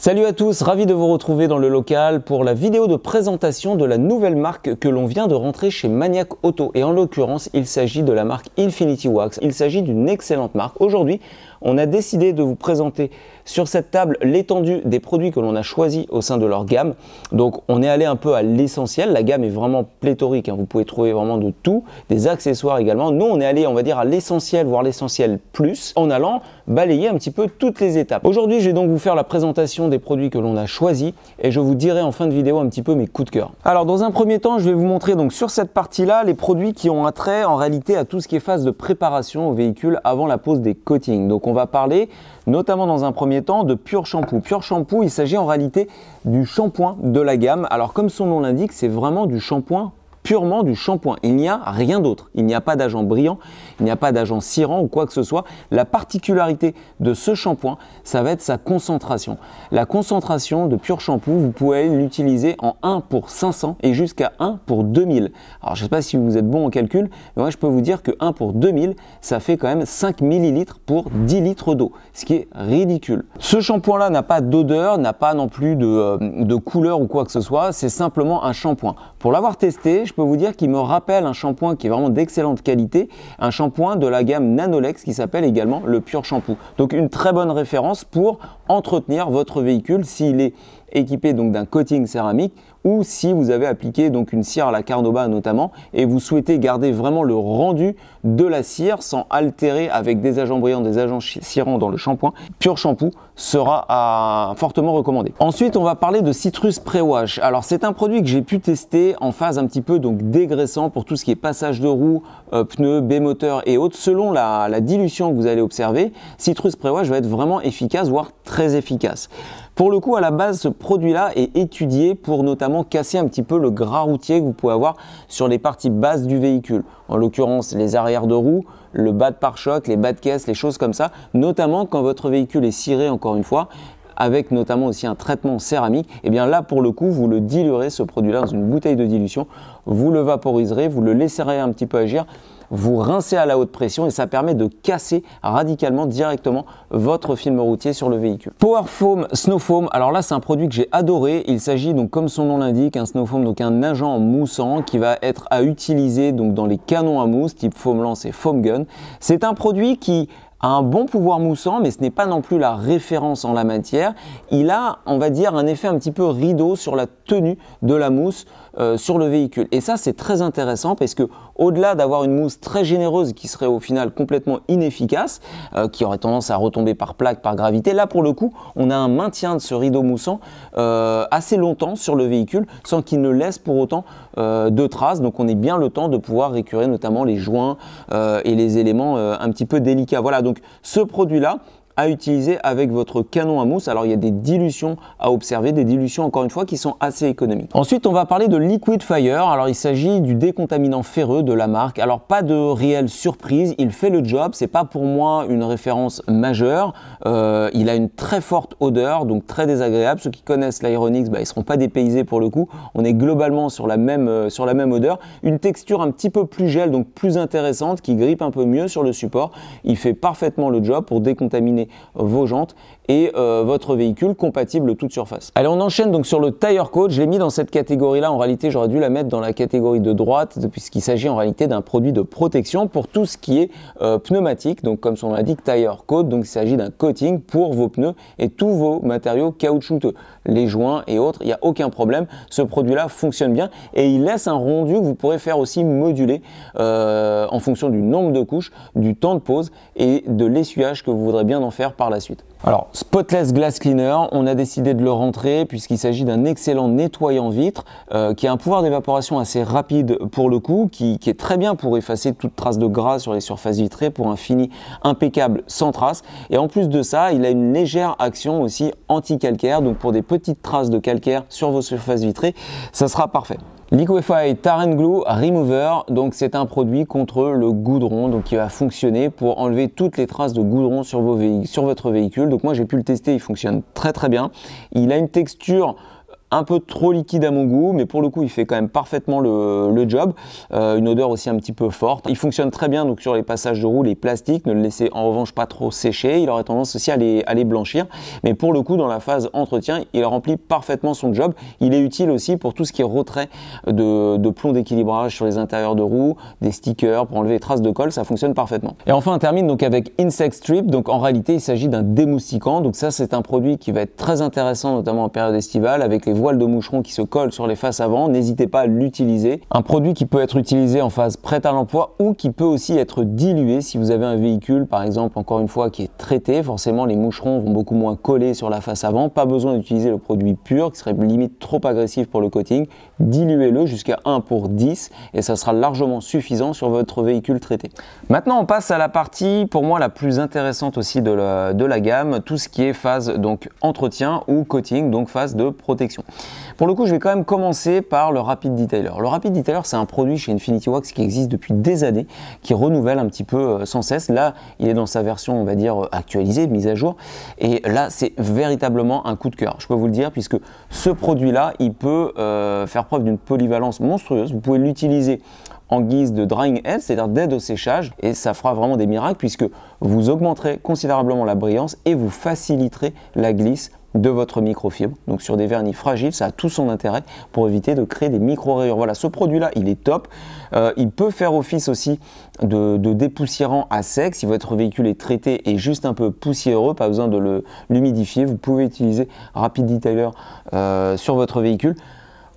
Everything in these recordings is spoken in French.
Salut à tous, ravi de vous retrouver dans le local pour la vidéo de présentation de la nouvelle marque que l'on vient de rentrer chez Maniac Auto. Et en l'occurrence, il s'agit de la marque Infinity Wax. Il s'agit d'une excellente marque. Aujourd'hui, on a décidé de vous présenter sur cette table l'étendue des produits que l'on a choisis au sein de leur gamme. Donc on est allé un peu à l'essentiel, la gamme est vraiment pléthorique, vous pouvez trouver vraiment de tout, des accessoires également. Nous on est allé, on va dire, à l'essentiel, voire l'essentiel plus, en allant balayer un petit peu toutes les étapes. Aujourd'hui je vais donc vous faire la présentation des produits que l'on a choisis et je vous dirai en fin de vidéo un petit peu mes coups de cœur. Alors dans un premier temps, je vais vous montrer donc sur cette partie-là les produits qui ont un trait en réalité à tout ce qui est phase de préparation au véhicule avant la pose des coatings. Donc on va parler notamment dans un premier temps de Pure Shampoo. Pure Shampoo, il s'agit en réalité du shampoing de la gamme. Alors comme son nom l'indique, c'est vraiment du shampoing, purement du shampoing. Il n'y a rien d'autre. Il n'y a pas d'agent brillant, il n'y a pas d'agent cirant ou quoi que ce soit. La particularité de ce shampoing, ça va être sa concentration. La concentration de Pure Shampoo, vous pouvez l'utiliser en 1 pour 500 et jusqu'à 1 pour 2000. Alors je ne sais pas si vous êtes bon en calcul, mais moi je peux vous dire que 1 pour 2000, ça fait quand même 5 ml pour 10 litres d'eau, ce qui est ridicule. Ce shampoing-là n'a pas d'odeur, n'a pas non plus de couleur ou quoi que ce soit, c'est simplement un shampoing. Pour l'avoir testé, je peux vous dire qu'il me rappelle un shampoing qui est vraiment d'excellente qualité, un shampoing de la gamme Nanolex qui s'appelle également le Pure Shampoo. Donc une très bonne référence pour entretenir votre véhicule s'il est équipé donc d'un coating céramique ou si vous avez appliqué donc une cire à la Carnauba notamment et vous souhaitez garder vraiment le rendu de la cire sans altérer avec des agents brillants, des agents cirants dans le shampoing, Pure Shampoo sera fortement recommandé. Ensuite, on va parler de Citrus Pre-Wash. Alors c'est un produit que j'ai pu tester en phase un petit peu donc dégraissant pour tout ce qui est passage de roues, pneus, B-moteur et autres. Selon la dilution que vous allez observer, Citrus Pre-Wash va être vraiment efficace, voire très efficace. Pour le coup, à la base, ce produit-là est étudié pour notamment casser un petit peu le gras routier que vous pouvez avoir sur les parties basses du véhicule. En l'occurrence, les arrières de roues, le bas de pare-choc, les bas de caisse, les choses comme ça. Notamment quand votre véhicule est ciré, encore une fois, avec notamment aussi un traitement céramique, et bien là pour le coup vous le diluerez ce produit-là dans une bouteille de dilution, vous le vaporiserez, vous le laisserez un petit peu agir, vous rincez à la haute pression et ça permet de casser radicalement directement votre film routier sur le véhicule. Power Foam Snow Foam, alors là c'est un produit que j'ai adoré, il s'agit donc comme son nom l'indique, un Snow Foam, donc un agent moussant qui va être à utiliser donc dans les canons à mousse type foam lance et foam gun. C'est un produit qui a un bon pouvoir moussant, mais ce n'est pas non plus la référence en la matière. Il a, on va dire, un effet un petit peu rideau sur la tenue de la mousse sur le véhicule. Et ça, c'est très intéressant parce que au-delà d'avoir une mousse très généreuse qui serait au final complètement inefficace, qui aurait tendance à retomber par plaque, par gravité, là pour le coup, on a un maintien de ce rideau moussant assez longtemps sur le véhicule sans qu'il ne laisse pour autant de traces. Donc on est bien le temps de pouvoir récurer notamment les joints et les éléments un petit peu délicats. Voilà, donc ce produit-là à utiliser avec votre canon à mousse. Alors il y a des dilutions à observer, des dilutions encore une fois qui sont assez économiques. Ensuite on va parler de Liquid Fire. Alors il s'agit du décontaminant ferreux de la marque. Alors pas de réelle surprise, il fait le job, c'est pas pour moi une référence majeure. Il a une très forte odeur, donc très désagréable. Ceux qui connaissent l'Aeronix, ils seront pas dépaysés pour le coup. On est globalement sur la même odeur. Une texture un petit peu plus gel, donc plus intéressante, qui grippe un peu mieux sur le support. Il fait parfaitement le job pour décontaminer vos jantes et votre véhicule compatible toute surface. Allez, on enchaîne donc sur le Tire Coat. Je l'ai mis dans cette catégorie là, en réalité j'aurais dû la mettre dans la catégorie de droite puisqu'il s'agit en réalité d'un produit de protection pour tout ce qui est pneumatique, donc comme son nom l'indique, Tire Coat, donc il s'agit d'un coating pour vos pneus et tous vos matériaux caoutchouteux, les joints et autres, il n'y a aucun problème, ce produit là fonctionne bien et il laisse un rendu que vous pourrez faire aussi moduler en fonction du nombre de couches, du temps de pose et de l'essuyage que vous voudrez bien en faire par la suite. Alors, Spotless Glass Cleaner, on a décidé de le rentrer puisqu'il s'agit d'un excellent nettoyant vitre qui a un pouvoir d'évaporation assez rapide pour le coup, qui est très bien pour effacer toute trace de gras sur les surfaces vitrées pour un fini impeccable sans trace. Et en plus de ça, il a une légère action aussi anti-calcaire, donc pour des petites traces de calcaire sur vos surfaces vitrées, ça sera parfait. Liquify Tar and Glue Remover, donc c'est un produit contre le goudron, donc qui va fonctionner pour enlever toutes les traces de goudron sur votre véhicule. Donc moi j'ai pu le tester, il fonctionne très très bien. Il a une texture un peu trop liquide à mon goût, mais pour le coup il fait quand même parfaitement le job. Une odeur aussi un petit peu forte. Il fonctionne très bien donc sur les passages de roue, les plastiques, ne le laissez en revanche pas trop sécher, il aurait tendance aussi à les blanchir, mais pour le coup dans la phase entretien il remplit parfaitement son job. Il est utile aussi pour tout ce qui est retrait de plomb d'équilibrage sur les intérieurs de roues, des stickers pour enlever les traces de colle, ça fonctionne parfaitement. Et enfin on termine donc avec Insect Strip, donc en réalité il s'agit d'un démoustiquant, donc ça c'est un produit qui va être très intéressant notamment en période estivale avec les voiles de moucherons qui se collent sur les faces avant, n'hésitez pas à l'utiliser. Un produit qui peut être utilisé en phase prête à l'emploi ou qui peut aussi être dilué si vous avez un véhicule par exemple encore une fois qui est traité, forcément les moucherons vont beaucoup moins coller sur la face avant, pas besoin d'utiliser le produit pur qui serait limite trop agressif pour le coating, diluez-le jusqu'à 1 pour 10 et ça sera largement suffisant sur votre véhicule traité. Maintenant on passe à la partie pour moi la plus intéressante aussi de la gamme, tout ce qui est phase donc entretien ou coating, donc phase de protection. Pour le coup je vais quand même commencer par le Rapid Detailer. Le Rapid Detailer c'est un produit chez Infinity Wax qui existe depuis des années, qui renouvelle un petit peu sans cesse. Là il est dans sa version on va dire actualisée, mise à jour, et là c'est véritablement un coup de cœur, je peux vous le dire, puisque ce produit là il peut faire preuve d'une polyvalence monstrueuse. Vous pouvez l'utiliser en guise de drying aid, c'est-à-dire d'aide au séchage, et ça fera vraiment des miracles puisque vous augmenterez considérablement la brillance et vous faciliterez la glisse de votre microfibre. Donc sur des vernis fragiles, ça a tout son intérêt pour éviter de créer des micro-rayures. Voilà, ce produit-là, il est top. Il peut faire office aussi de dépoussiérant à sec. Si votre véhicule est traité et juste un peu poussiéreux, pas besoin de l'humidifier, vous pouvez utiliser Rapid Detailer sur votre véhicule.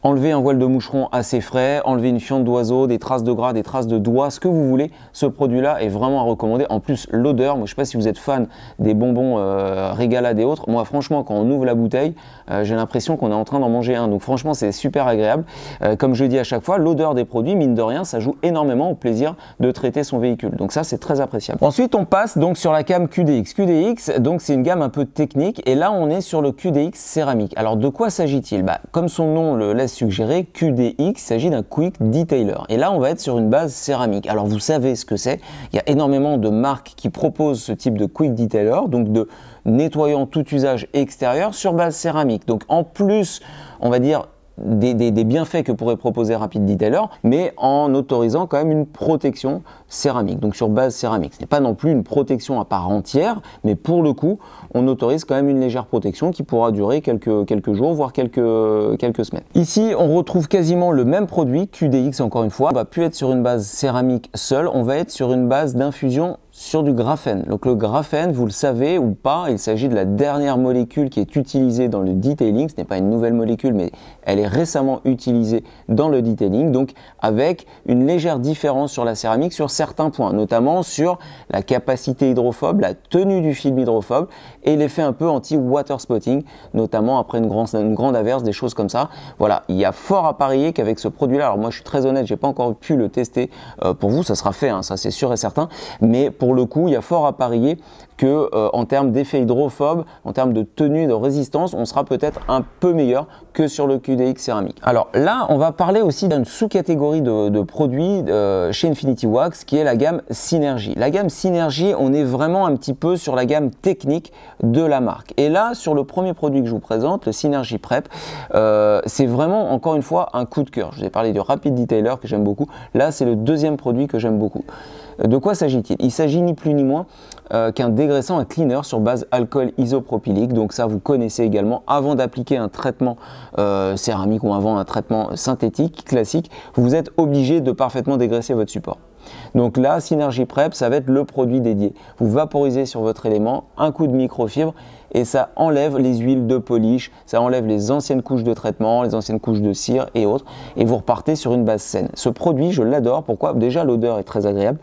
Enlever un voile de moucheron assez frais, enlever une fiente d'oiseau, des traces de gras, des traces de doigts, ce que vous voulez, ce produit-là est vraiment à recommander. En plus, l'odeur, moi je ne sais pas si vous êtes fan des bonbons Régalade et autres, moi franchement quand on ouvre la bouteille, j'ai l'impression qu'on est en train d'en manger un, donc franchement c'est super agréable. Comme je dis à chaque fois, l'odeur des produits, mine de rien, ça joue énormément au plaisir de traiter son véhicule, donc ça c'est très appréciable. Ensuite on passe donc sur la gamme QDX. QDX, donc c'est une gamme un peu technique, et là on est sur le QDX céramique. Alors de quoi s'agit-il? Comme son nom le laisse suggérer, QDX, il s'agit d'un Quick Detailer. Et là, on va être sur une base céramique. Alors, vous savez ce que c'est. Il y a énormément de marques qui proposent ce type de Quick Detailer, donc de nettoyant tout usage extérieur sur base céramique. Donc, en plus, on va dire, des bienfaits que pourrait proposer Rapid Detailer, mais en autorisant quand même une protection céramique, donc sur base céramique. Ce n'est pas non plus une protection à part entière, mais pour le coup, on autorise quand même une légère protection qui pourra durer quelques jours, voire quelques semaines. Ici, on retrouve quasiment le même produit, QDX encore une fois. On va plus être sur une base céramique seule, on va être sur une base d'infusion sur du graphène. Donc le graphène, vous le savez ou pas, il s'agit de la dernière molécule qui est utilisée dans le detailing. Ce n'est pas une nouvelle molécule, mais elle est récemment utilisée dans le detailing, donc avec une légère différence sur la céramique sur certains points, notamment sur la capacité hydrophobe, la tenue du film hydrophobe et l'effet un peu anti-water spotting, notamment après une grande averse, des choses comme ça. Voilà, il y a fort à parier qu'avec ce produit-là, alors moi je suis très honnête, j'ai pas encore pu le tester pour vous, ça sera fait, hein, ça c'est sûr et certain, mais pour le coup, il y a fort à parier que en termes d'effet hydrophobe, en termes de tenue, de résistance, on sera peut-être un peu meilleur que sur le QDX céramique. Alors là, on va parler aussi d'une sous-catégorie de produits chez Infinity Wax qui est la gamme Synergy. La gamme Synergy, on est vraiment un petit peu sur la gamme technique de la marque. Et là, sur le premier produit que je vous présente, le Synergy Prep, c'est vraiment encore une fois un coup de cœur. Je vous ai parlé du Rapid Detailer que j'aime beaucoup. Là, c'est le deuxième produit que j'aime beaucoup. De quoi s'agit-il? Il s'agit ni plus ni moins qu'un dégraissant, un cleaner sur base alcool isopropylique. Donc ça, vous connaissez également. Avant d'appliquer un traitement céramique ou avant un traitement synthétique classique, vous êtes obligé de parfaitement dégraisser votre support. Donc là, Synergy Prep, ça va être le produit dédié. Vous vaporisez sur votre élément, un coup de microfibre et ça enlève les huiles de polish, ça enlève les anciennes couches de traitement, les anciennes couches de cire et autres, et vous repartez sur une base saine. Ce produit, je l'adore. Pourquoi? Déjà, l'odeur est très agréable,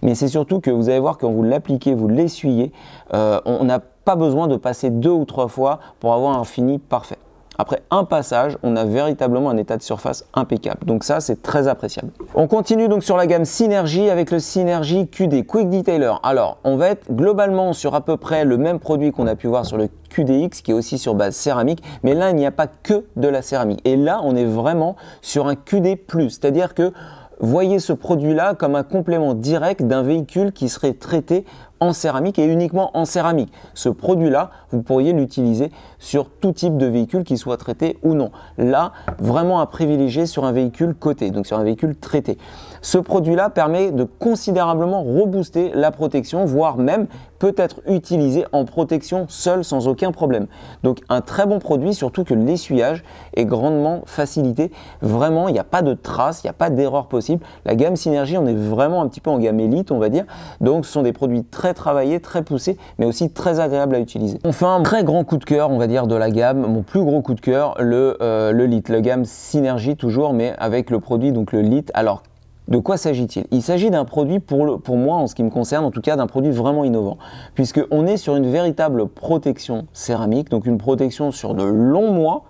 mais c'est surtout que vous allez voir quand vous l'appliquez, vous l'essuyez, on n'a pas besoin de passer 2 ou 3 fois pour avoir un fini parfait. Après un passage, on a véritablement un état de surface impeccable. Donc ça, c'est très appréciable. On continue donc sur la gamme Synergy avec le Synergy QD, Quick Detailer. Alors, on va être globalement sur à peu près le même produit qu'on a pu voir sur le QDX, qui est aussi sur base céramique. Mais là, il n'y a pas que de la céramique. Et là, on est vraiment sur un QD+. C'est-à-dire que voyez ce produit-là comme un complément direct d'un véhicule qui serait traité en céramique et uniquement en céramique. Ce produit-là, vous pourriez l'utiliser sur tout type de véhicule, qu'il soit traité ou non. Là, vraiment à privilégier sur un véhicule coté, donc sur un véhicule traité. Ce produit-là permet de considérablement rebooster la protection, voire même peut être utilisé en protection seul sans aucun problème. Donc un très bon produit, surtout que l'essuyage est grandement facilité. Vraiment, il n'y a pas de traces, il n'y a pas d'erreur possible. La gamme Synergy, on est vraiment un petit peu en gamme élite, on va dire. Donc ce sont des produits très travaillés, très poussés, mais aussi très agréables à utiliser. Enfin, un très grand coup de cœur, on va dire, de la gamme, mon plus gros coup de cœur, le Lite, la gamme Synergy toujours, mais avec le produit, donc le Lite. Alors, de quoi s'agit-il? Il s'agit d'un produit, pour moi, en ce qui me concerne, en tout cas d'un produit vraiment innovant, puisqu'on est sur une véritable protection céramique, donc une protection sur de longs mois,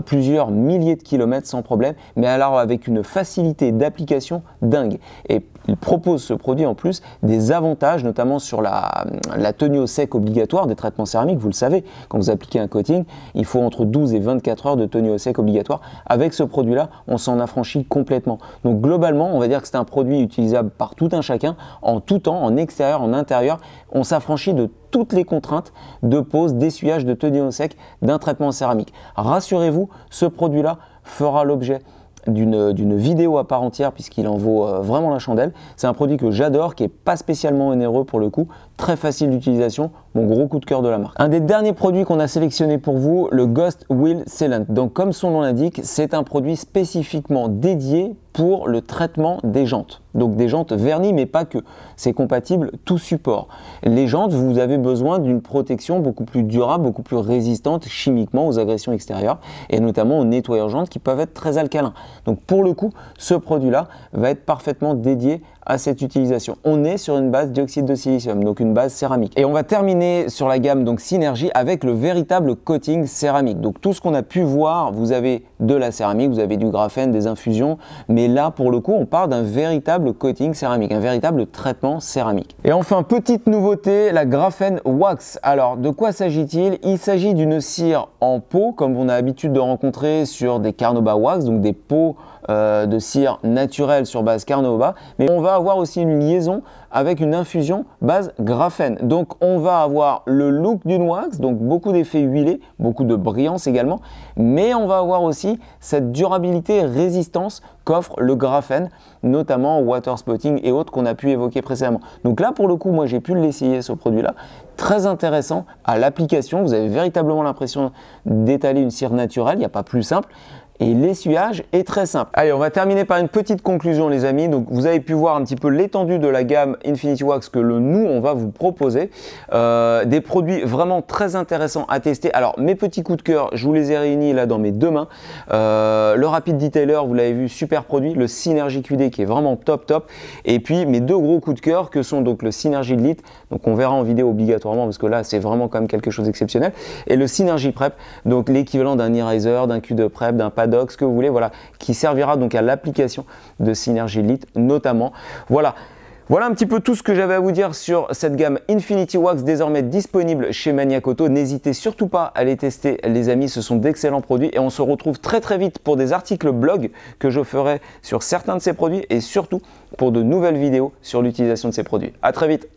plusieurs milliers de kilomètres sans problème, mais alors avec une facilité d'application dingue. Et il propose ce produit en plus des avantages, notamment sur la tenue au sec obligatoire des traitements céramiques. Vous le savez, quand vous appliquez un coating, il faut entre 12 et 24 heures de tenue au sec obligatoire. Avec ce produit-là, on s'en affranchit complètement. Donc globalement, on va dire que c'est un produit utilisable par tout un chacun, en tout temps, en extérieur, en intérieur. On s'affranchit de toutes les contraintes de pose, d'essuyage, de tenue au sec d'un traitement céramique. Rassurez-vous, ce produit-là fera l'objet d'une vidéo à part entière puisqu'il en vaut vraiment la chandelle. C'est un produit que j'adore, qui n'est pas spécialement onéreux pour le coup, très facile d'utilisation, mon gros coup de cœur de la marque. Un des derniers produits qu'on a sélectionné pour vous, le Ghost Wheel Sealant. Donc comme son nom l'indique, c'est un produit spécifiquement dédié pour le traitement des jantes. Donc des jantes vernies, mais pas que. C'est compatible tout support. Les jantes, vous avez besoin d'une protection beaucoup plus durable, beaucoup plus résistante chimiquement aux agressions extérieures et notamment aux nettoyeurs jantes qui peuvent être très alcalins. Donc pour le coup, ce produit-là va être parfaitement dédié à cette utilisation. On est sur une base dioxyde de silicium, donc une base céramique. Et on va terminer sur la gamme donc Synergy avec le véritable coating céramique. Donc tout ce qu'on a pu voir, vous avez de la céramique, vous avez du graphène, des infusions, mais là pour le coup on parle d'un véritable coating céramique, un véritable traitement céramique. Et enfin, petite nouveauté, la graphène wax. Alors de quoi s'agit-il? Il s'agit d'une cire en pot comme on a l'habitude de rencontrer sur des Carnauba wax, donc des pots de cire naturelle sur base Carnauba, mais on va avoir aussi une liaison avec une infusion base graphène. Donc on va avoir le look d'une wax, donc beaucoup d'effets huilés, beaucoup de brillance également, mais on va avoir aussi cette durabilité, résistance qu'offre le graphène, notamment au water spotting et autres qu'on a pu évoquer précédemment. Donc là pour le coup, moi j'ai pu l'essayer ce produit-là, très intéressant à l'application, vous avez véritablement l'impression d'étaler une cire naturelle, il n'y a pas plus simple. Et l'essuyage est très simple. Allez, on va terminer par une petite conclusion les amis. Donc vous avez pu voir un petit peu l'étendue de la gamme Infinity Wax que nous on va vous proposer. Des produits vraiment très intéressants à tester. Alors mes petits coups de cœur, je vous les ai réunis là dans mes deux mains. Le Rapid Detailer, vous l'avez vu, super produit. Le Synergy QD qui est vraiment top. Et puis mes deux gros coups de cœur que sont donc le Synergy Lite. Donc on verra en vidéo obligatoirement parce que là c'est vraiment quand même quelque chose d'exceptionnel. Et le Synergy Prep, donc l'équivalent d'un Eraser, d'un Q2 Prep, d'un Pad, ce que vous voulez, voilà, qui servira donc à l'application de Synergy Lite notamment. Voilà un petit peu tout ce que j'avais à vous dire sur cette gamme Infinity Wax désormais disponible chez Maniac Auto. N'hésitez surtout pas à les tester les amis, ce sont d'excellents produits et on se retrouve très vite pour des articles blog que je ferai sur certains de ces produits et surtout pour de nouvelles vidéos sur l'utilisation de ces produits. À très vite.